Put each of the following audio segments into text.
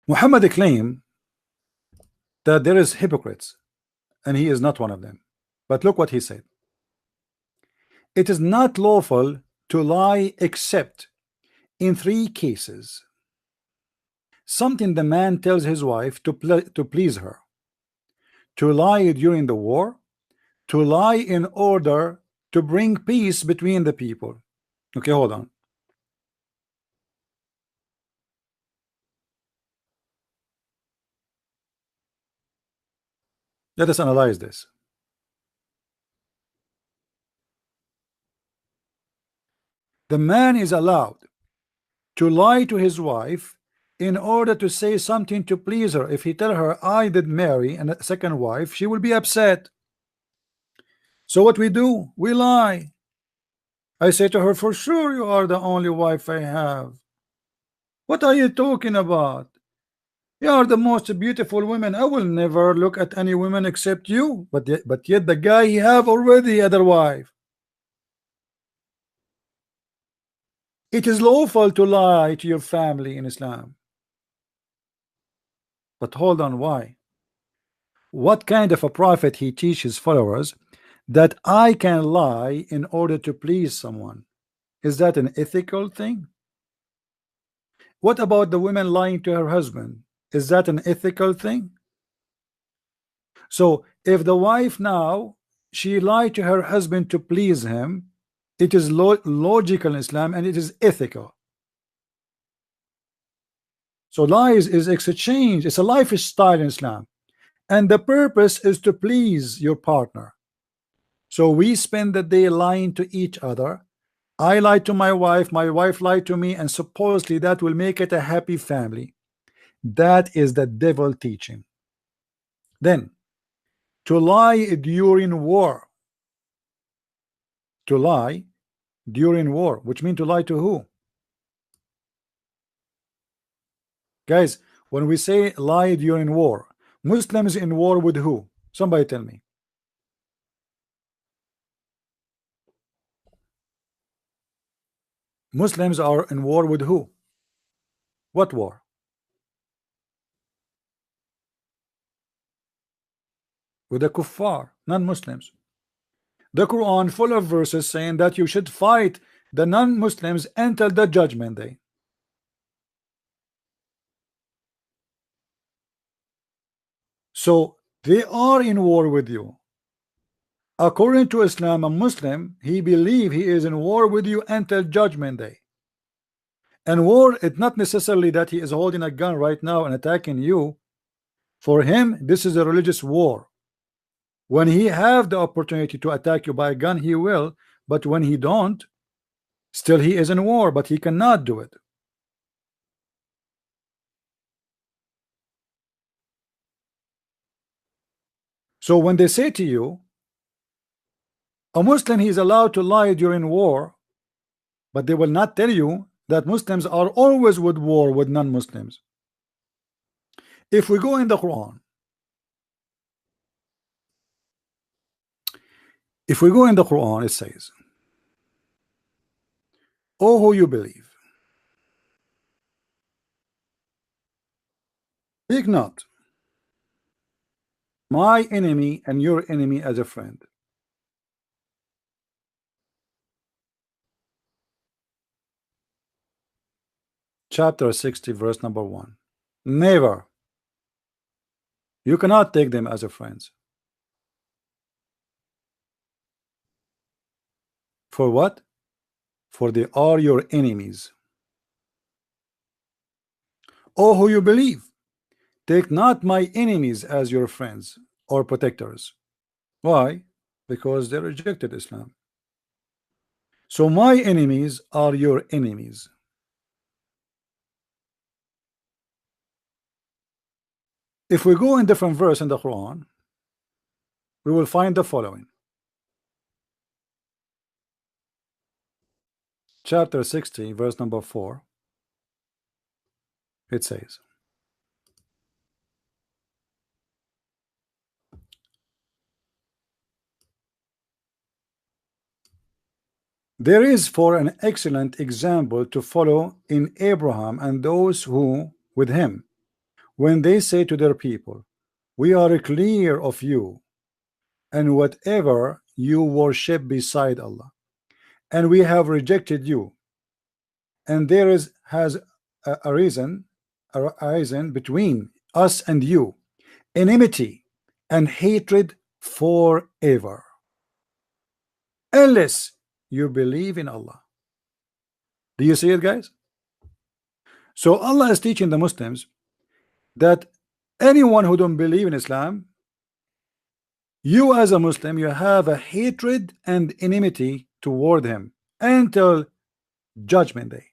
Muhammad claimed that there is hypocrites, and he is not one of them. But look what he said. It is not lawful to lie except in three cases. Something the man tells his wife to please her, to lie during the war, to lie in order to bring peace between the people. Okay, hold on. Let us analyze this. The man is allowed to lie to his wife in order to say something to please her. If he tell her, I did marry a second wife, she will be upset. So what we do? We lie. I say to her, for sure you are the only wife I have. What are you talking about? You are the most beautiful woman. I will never look at any woman except you. But yet the guy he have already other wife. It is lawful to lie to your family in Islam. But hold on, why? What kind of a prophet he teaches followers that I can lie in order to please someone? Is that an ethical thing? What about the woman lying to her husband? Is that an ethical thing? So if the wife now she lied to her husband to please him, it is logical in Islam and it is ethical. So lies is exchange. It's a lifestyle in Islam, and the purpose is to please your partner. So we spend the day lying to each other. I lied to my wife lied to me, and supposedly that will make it a happy family. That is the devil teaching. Then to lie during war, to lie during war, which means to lie to who? Guys, when we say lie during war, Muslims in war with who? Somebody tell me. Muslims are in war with who? What war? With the kuffar, non-Muslims. The Quran full of verses saying that you should fight the non-Muslims until the judgment day. So they are in war with you. According to Islam, a Muslim, he believe he is in war with you until judgment day. And war, it's not necessarily that he is holding a gun right now and attacking you. For him, this is a religious war. When he have the opportunity to attack you by a gun, he will. But when he don't, still he is in war, but he cannot do it. So when they say to you, a Muslim he is allowed to lie during war, but they will not tell you that Muslims are always with war with non-Muslims. If we go in the Quran, it says, "O who you believe, take not my enemy and your enemy as a friend." Chapter 60, verse number 1. Never. You cannot take them as a friends. For what? For they are your enemies. O who you believe, take not my enemies as your friends or protectors. Why? Because they rejected Islam. So my enemies are your enemies. If we go in different verse in the Quran, we will find the following. Chapter 60, verse number 4. It says, there is for an excellent example to follow in Abraham and those who with him when they say to their people, we are clear of you and whatever you worship beside Allah, and we have rejected you, and there is has a reason arisen between us and you, enmity and hatred forever, unless you believe in Allah. Do you see it, guys? So Allah is teaching the Muslims that anyone who don't believe in Islam, you as a Muslim, you have a hatred and enmity toward him until judgment day,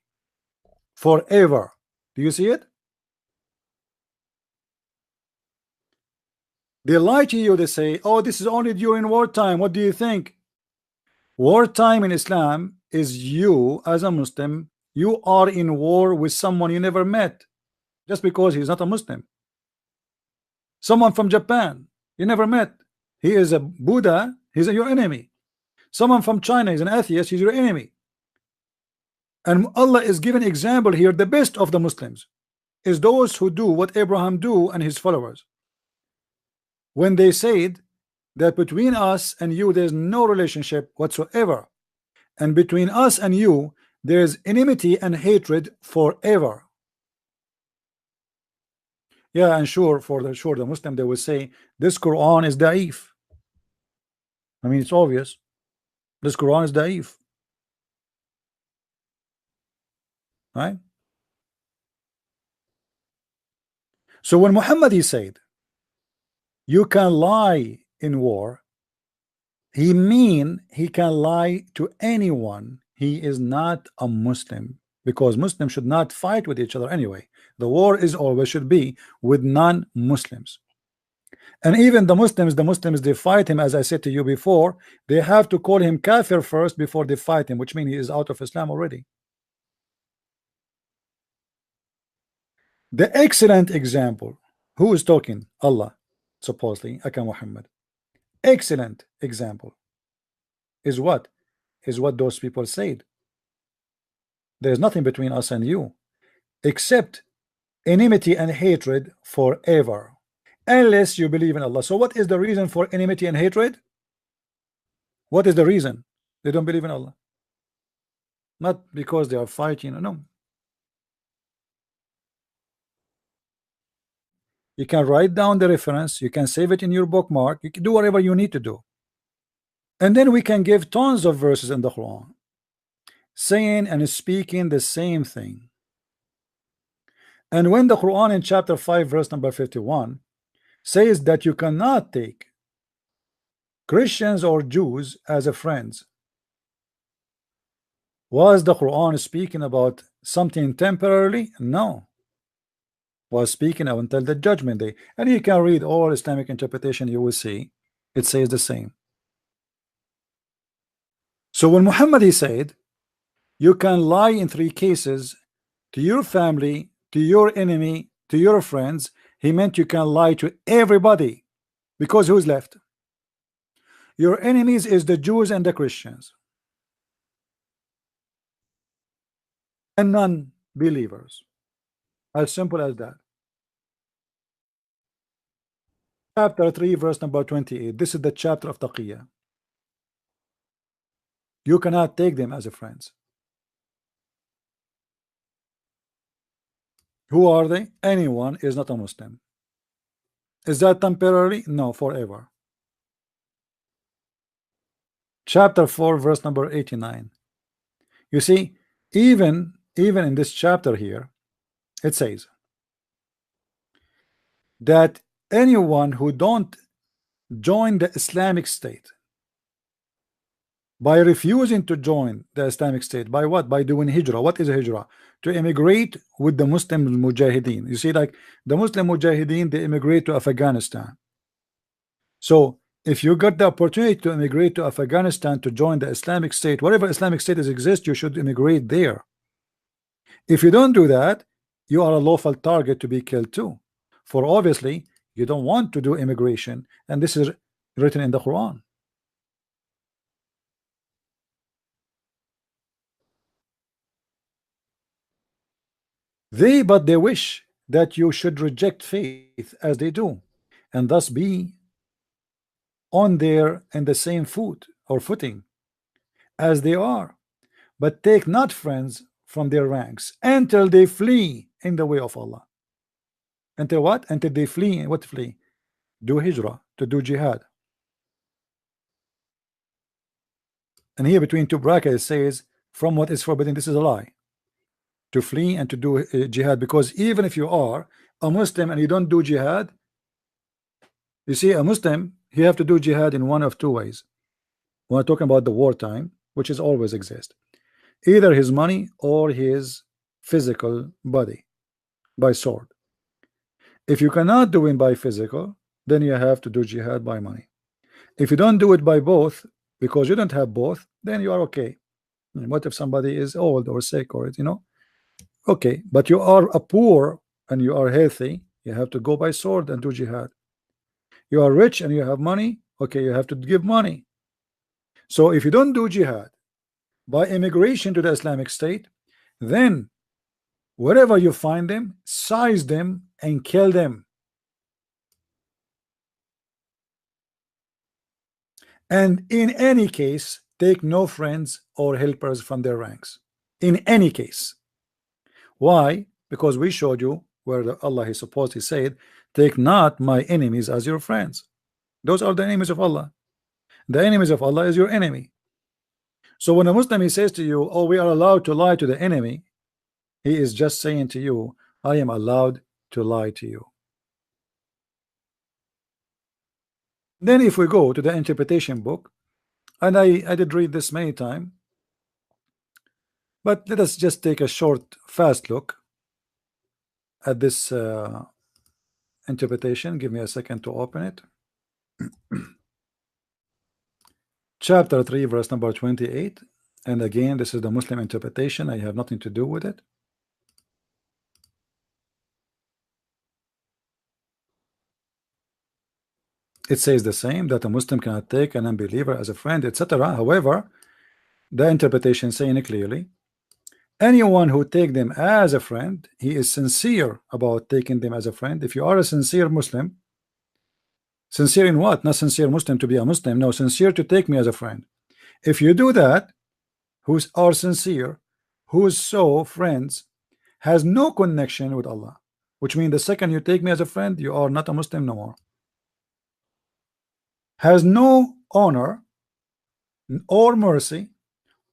forever. Do you see it? They lie to you. They say, oh, this is only during wartime. What do you think? Wartime in Islam is you as a Muslim, you are in war with someone you never met just because he's not a Muslim. Someone from Japan you never met, he is a Buddha, he's your enemy. Someone from China is an atheist, he's your enemy. And Allah is giving example here. The best of the Muslims is those who do what Abraham do and his followers, when they said that between us and you there's no relationship whatsoever, and between us and you there is enmity and hatred forever. Yeah, and sure, the Muslim, they will say this Quran is da'if. I mean, it's obvious. This Quran is da'if, right? So when Muhammad he said you can lie in war, he mean he can lie to anyone. He is not a Muslim, because Muslims should not fight with each other anyway. The war is always should be with non-Muslims. And even the Muslims they fight him, as I said to you before, they have to call him kafir first before they fight him, which means he is out of Islam already. The excellent example, who is talking? Allah, supposedly, Aka Muhammad. Excellent example is what? Is what those people said. There's nothing between us and you except enmity and hatred forever, unless you believe in Allah. So what is the reason for enmity and hatred? What is the reason? They don't believe in Allah. Not because they are fighting, no. You can write down the reference, you can save it in your bookmark, you can do whatever you need to do. And then we can give tons of verses in the Quran saying and speaking the same thing. And when the Quran in chapter 5 verse number 51 says that you cannot take Christians or Jews as a friends, was the Quran speaking about something temporarily? No, was speaking of until the judgment day. And you can read all Islamic interpretation, you will see it says the same. So when Muhammad he said you can lie in 3 cases, to your family, to your enemy, to your friends, he meant you can lie to everybody, because who's left? Your enemies is the Jews and the Christians and non-believers, as simple as that. Chapter 3 verse number 28, this is the chapter of Taqiyya. You cannot take them as a friends. Who are they? Anyone is not a Muslim. Is that temporary? No, forever. Chapter 4 verse number 89. You see, even in this chapter here, it says that anyone who don't join the Islamic State, by refusing to join the Islamic State, by what? By doing hijrah. What is a hijrah? To immigrate with the Muslim mujahideen. You see, like the Muslim mujahideen, they immigrate to Afghanistan. So if you got the opportunity to immigrate to Afghanistan to join the Islamic State, whatever Islamic State exists, you should immigrate there. If you don't do that, you are a lawful target to be killed too, for obviously you don't want to do immigration, and this is written in the Quran. But they wish that you should reject faith as they do, and thus be on there in the same foot or footing as they are, but take not friends from their ranks until they flee in the way of Allah. Until what? Until they flee. What flee? Do hijrah, to do jihad. And here between two brackets it says from what is forbidden. This is a lie. To flee and to do jihad, because even if you are a Muslim and you don't do jihad, you see, a Muslim, you have to do jihad in one of two ways. We're talking about the wartime, which is always exist, either his money or his physical body by sword. If you cannot do it by physical, then you have to do jihad by money. If you don't do it by both, because you don't have both, then you are okay. And what if somebody is old or sick, or okay, but you are a poor and you are healthy, you have to go by sword and do jihad. You are rich and you have money, okay, you have to give money. So if you don't do jihad by immigration to the Islamic State, then wherever you find them, seize them and kill them. And in any case, take no friends or helpers from their ranks. In any case. Why? Because we showed you where Allah is supposed to say, take not my enemies as your friends. Those are the enemies of Allah. The enemies of Allah is your enemy. So when a Muslim he says to you, oh, we are allowed to lie to the enemy, he is just saying to you, I am allowed to lie to you. Then if we go to the interpretation book, and I did read this many times, but let us just take a short fast look at this interpretation. Give me a second to open it. Chapter 3 verse number 28, and again this is the Muslim interpretation. I have nothing to do with it. It says the same, that a Muslim cannot take an unbeliever as a friend, etc. However, the interpretation saying clearly, anyone who take them as a friend, he is sincere about taking them as a friend. If you are a sincere Muslim, sincere in what? Not sincere Muslim to be a Muslim, no, sincere to take me as a friend. If you do that, who's are sincere, who's so friends, has no connection with Allah, which means the second you take me as a friend, you are not a Muslim no more. Has no honor or mercy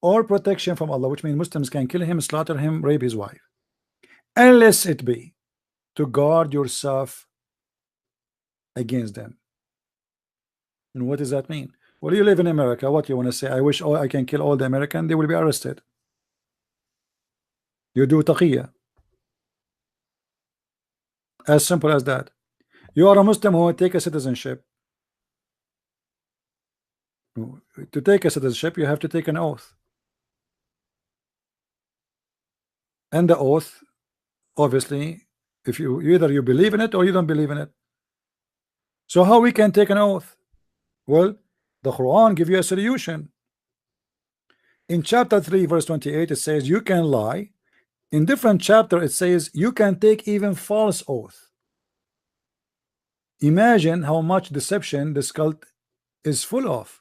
or protection from Allah, which means Muslims can kill him, slaughter him, rape his wife, unless it be to guard yourself against them. And what does that mean? Well, you live in America. What you want to say? I wish I can kill all the Americans. They will be arrested. You do taqiyya. As simple as that. You are a Muslim who will take a citizenship. To take a citizenship, you have to take an oath. And the oath, obviously, if you either you believe in it or you don't believe in it. So how we can take an oath? Well, the Quran give you a solution. In chapter 3 verse 28 it says you can lie. In different chapter it says you can take even false oath. Imagine how much deception this cult is full of.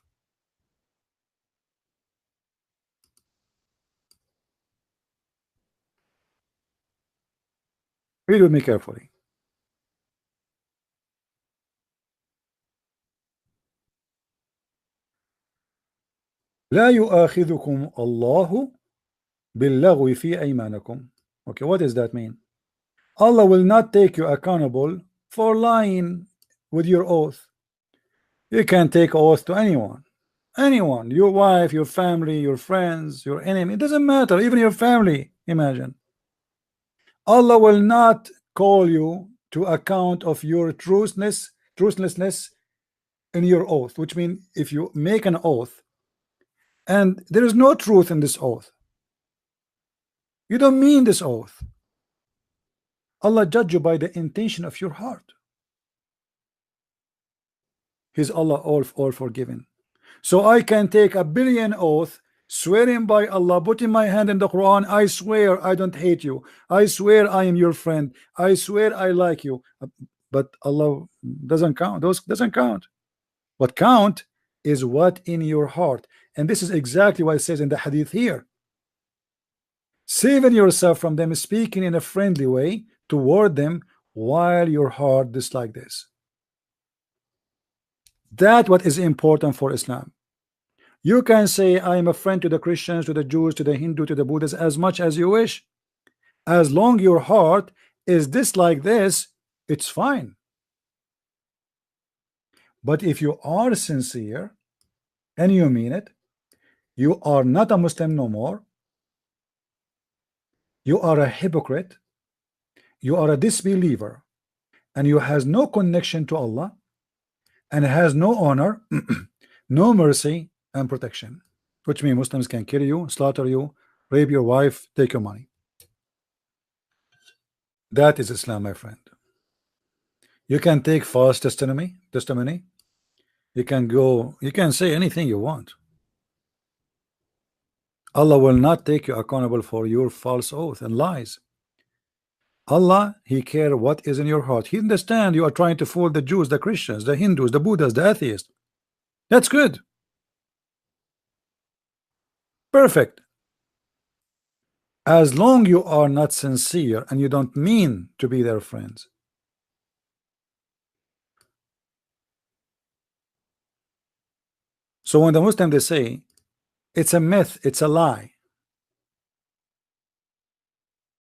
Read with me carefully. لا يؤاخذكم الله باللغو في أيمانكم. Okay, what does that mean? Allah will not take you accountable for lying with your oath. You can take oath to anyone. Anyone, your wife, your family, your friends, your enemy, it doesn't matter, even your family. Imagine. Allah will not call you to account of your truthlessness in your oath, which means if you make an oath and there is no truth in this oath, you don't mean this oath, Allah judge you by the intention of your heart. He's Allah all forgiven. So I can take a billion oath swearing by Allah, putting my hand in the Quran, I swear I don't hate you, I swear I am your friend, I swear I like you. But Allah doesn't count. Those doesn't count. What count is what in your heart. And this is exactly what it says in the hadith here. Saving yourself from them, speaking in a friendly way toward them while your heart dislike this. That what is important for Islam. You can say I am a friend to the Christians, to the Jews, to the Hindu, to the Buddhists as much as you wish. As long your heart is dislike this, it's fine. But if you are sincere and you mean it, you are not a Muslim no more. You are a hypocrite. You are a disbeliever, and you has no connection to Allah, and has no honor, no mercy and protection. Which means Muslims can kill you, slaughter you, rape your wife, take your money. That is Islam, my friend. You can take false testimony. You can go, you can say anything you want. Allah will not take you accountable for your false oath and lies. Allah, He care what is in your heart. He understand you are trying to fool the Jews, the Christians, the Hindus, the Buddhas, the atheists. That's good. Perfect. As long you are not sincere and you don't mean to be their friends. So when the Muslim they say it's a myth, it's a lie,